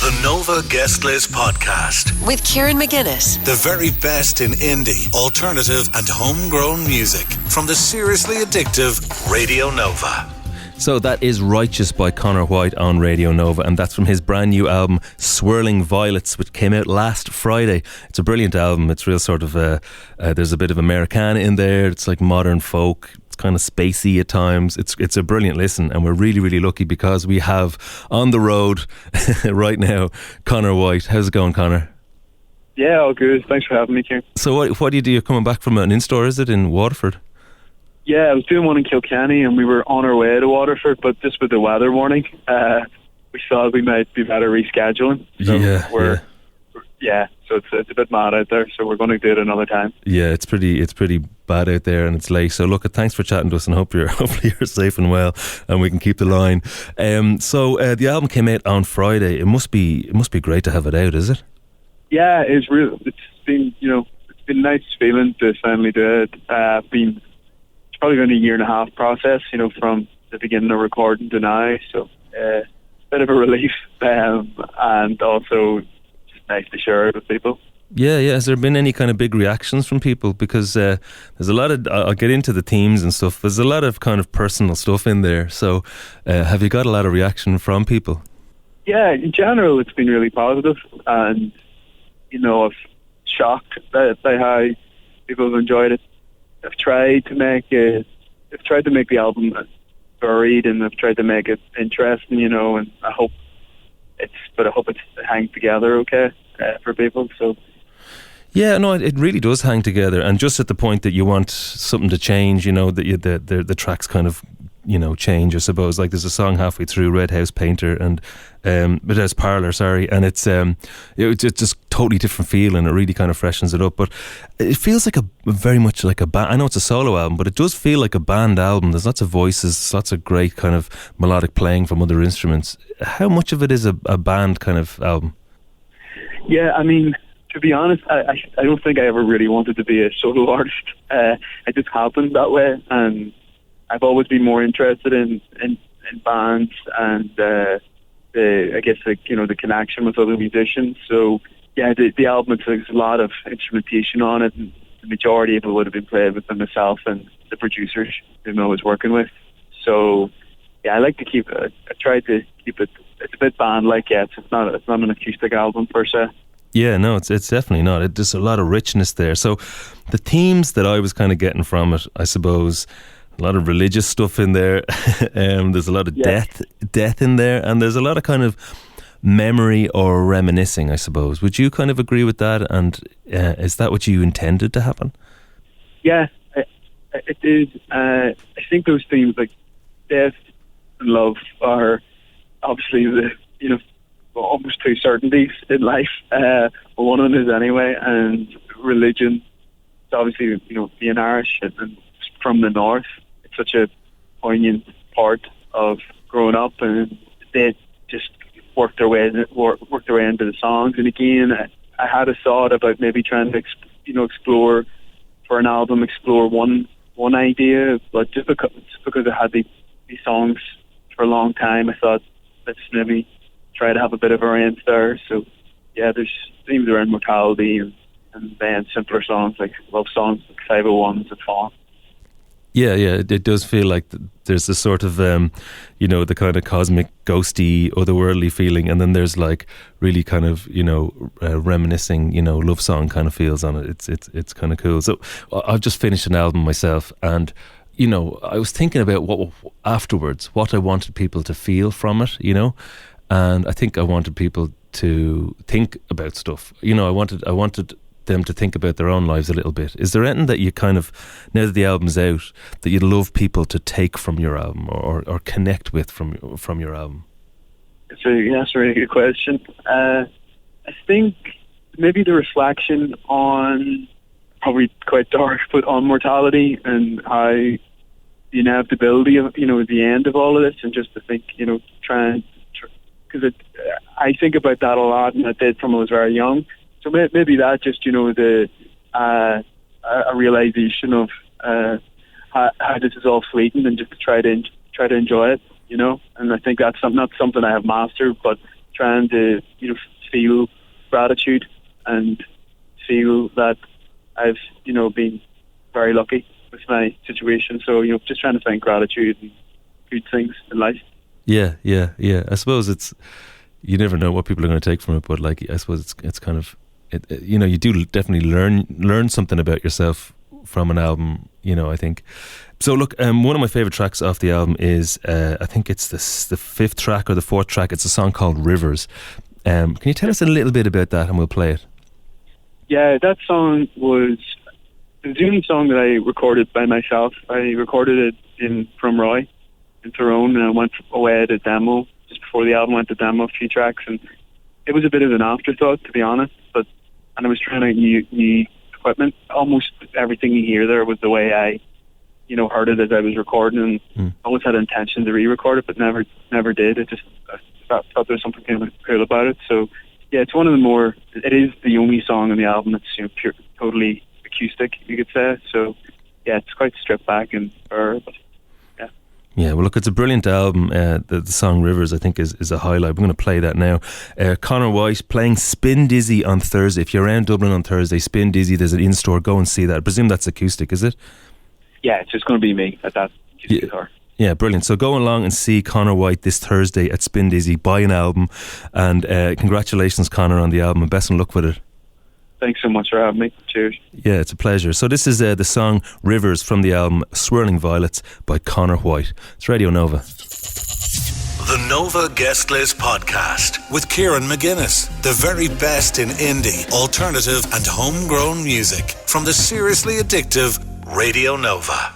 The Nova Guest List Podcast with Kieran McGuinness. The very best in indie, alternative and homegrown music from the seriously addictive Radio Nova. So that is Righteous by Conchur White on Radio Nova, and that's from his brand new album Swirling Violets, which came out last Friday. It's a brilliant album. It's real sort of there's a bit of Americana in there. It's like modern folk. It's kind of spacey at times. It's a brilliant listen, and we're really, really lucky because we have on the road right now Conchur White. How's it going, Conchur? Yeah, all good. Thanks for having me, Kieran. So what do you do? You're coming back from an in-store, is it, in Waterford? Yeah, I was doing one in Kilkenny and we were on our way to Waterford, but just with the weather warning, we thought we might be better rescheduling. So so it's a bit mad out there, so we're going to do it another time. Yeah, it's pretty bad out there and it's late. So look, thanks for chatting to us, and hopefully you're safe and well and we can keep the line. So the album came out on Friday. It must be great to have it out, is it? Yeah, it's real. It's been a nice feeling to finally do it. It's probably been a year and a half process, from the beginning of recording to now. So a bit of a relief, and also just nice to share it with people. Yeah. Has there been any kind of big reactions from people? Because there's a lot of, I'll get into the themes and stuff, there's a lot of kind of personal stuff in there. So have you got a lot of reaction from people? Yeah, in general it's been really positive, and I'm shocked by how people have enjoyed it. I've tried to make the album varied, and I've tried to make it interesting, and I hope it's hang together okay for people. So yeah, no, it really does hang together, and just at the point that you want something to change, that the tracks kind of change, I suppose. Like there's a song halfway through, Red House Painter, and Red House Parlour, sorry, and it's just totally different feel, and it really kind of freshens it up. But it feels like very much like a band. I know it's a solo album, but it does feel like a band album. There's lots of voices, lots of great kind of melodic playing from other instruments. How much of it is a band kind of album? Yeah, I mean, to be honest, I don't think I ever really wanted to be a solo artist. It just happened that way, and I've always been more interested in bands and the connection with other musicians. So yeah, the album, there's a lot of instrumentation on it, and the majority of it would have been played with myself and the producers whom I was working with. So yeah, I like to keep it. I tried to keep it. It's a bit band-like. Yeah, it's not an acoustic album per se. Yeah, no, it's definitely not. There's a lot of richness there. So the themes that I was kind of getting from it, I suppose, a lot of religious stuff in there. There's a lot of death in there, and there's a lot of kind of memory or reminiscing, I suppose. Would you kind of agree with that? And is that what you intended to happen? Yeah, it did. I think those themes like death and love are obviously almost two certainties in life. Well, one of them is anyway, and religion. It's obviously being Irish and from the north. It's such a poignant part of growing up, and they just worked their way into the songs. And again, I had a thought about maybe trying to explore for an album, explore one idea, but just because I had these songs for a long time, I thought let's maybe try to have a bit of a range there. So yeah, there's themes around mortality and then simpler songs like love songs like 501s and Fawn. Yeah, it does feel like there's this sort of, the kind of cosmic, ghosty, otherworldly feeling, and then there's like really kind of, reminiscing, love song kind of feels on it. It's kind of cool. So I've just finished an album myself, and I was thinking about what afterwards, what I wanted people to feel from it, and I think I wanted people to think about stuff. I wanted them to think about their own lives a little bit. Is there anything that you kind of, now that the album's out, that you'd love people to take from your album or connect with from your album? That's a really good question. I think maybe the reflection on, probably quite dark, but on mortality and how the inevitability of the end of all of this, and just to think because I think about that a lot, and I did from when I was very young. So maybe that just, a realization of how this is all fleeting, and just to try to enjoy it, And I think that's not something I have mastered, but trying to, feel gratitude and feel that I've, been very lucky with my situation. So, just trying to find gratitude and good things in life. Yeah. I suppose you never know what people are going to take from it, but like, I suppose it's kind of, you do definitely learn something about yourself from an album, I think. So look, one of my favourite tracks off the album is, I think it's the fifth track or the fourth track. It's a song called Rivers. Can you tell us a little bit about that and we'll play it? Yeah, that song was the only song that I recorded by myself. I recorded it from Roy in Tyrone, and I went away at a demo just before the album went to demo a few tracks, and it was a bit of an afterthought, to be honest, and I was trying out new equipment. Almost everything you hear there was the way I heard it as I was recording, and I always had an intention to re-record it, but never did. I thought there was something kind of cool about it. So yeah, it's one of the it is the only song on the album that's pure, totally acoustic, you could say. So yeah, it's quite stripped back and but yeah. Yeah, well look, it's a brilliant album. The song Rivers, I think, is a highlight. We're going to play that now. Conchur White playing Spin Dizzy on Thursday. If you're around Dublin on Thursday, Spin Dizzy, there's an in-store, go and see that. I presume that's acoustic, is it? Yeah, it's just going to be me at that guitar. Yeah, brilliant. So go along and see Conchur White this Thursday at Spin Dizzy. Buy an album, and congratulations, Conor, on the album, and best of luck with it. Thanks so much for having me. Cheers. Yeah, it's a pleasure. So this is the song Rivers from the album Swirling Violets by Conchur White. It's Radio Nova. The Nova Guest List Podcast with Kieran McGuinness. The very best in indie, alternative and homegrown music from the seriously addictive Radio Nova.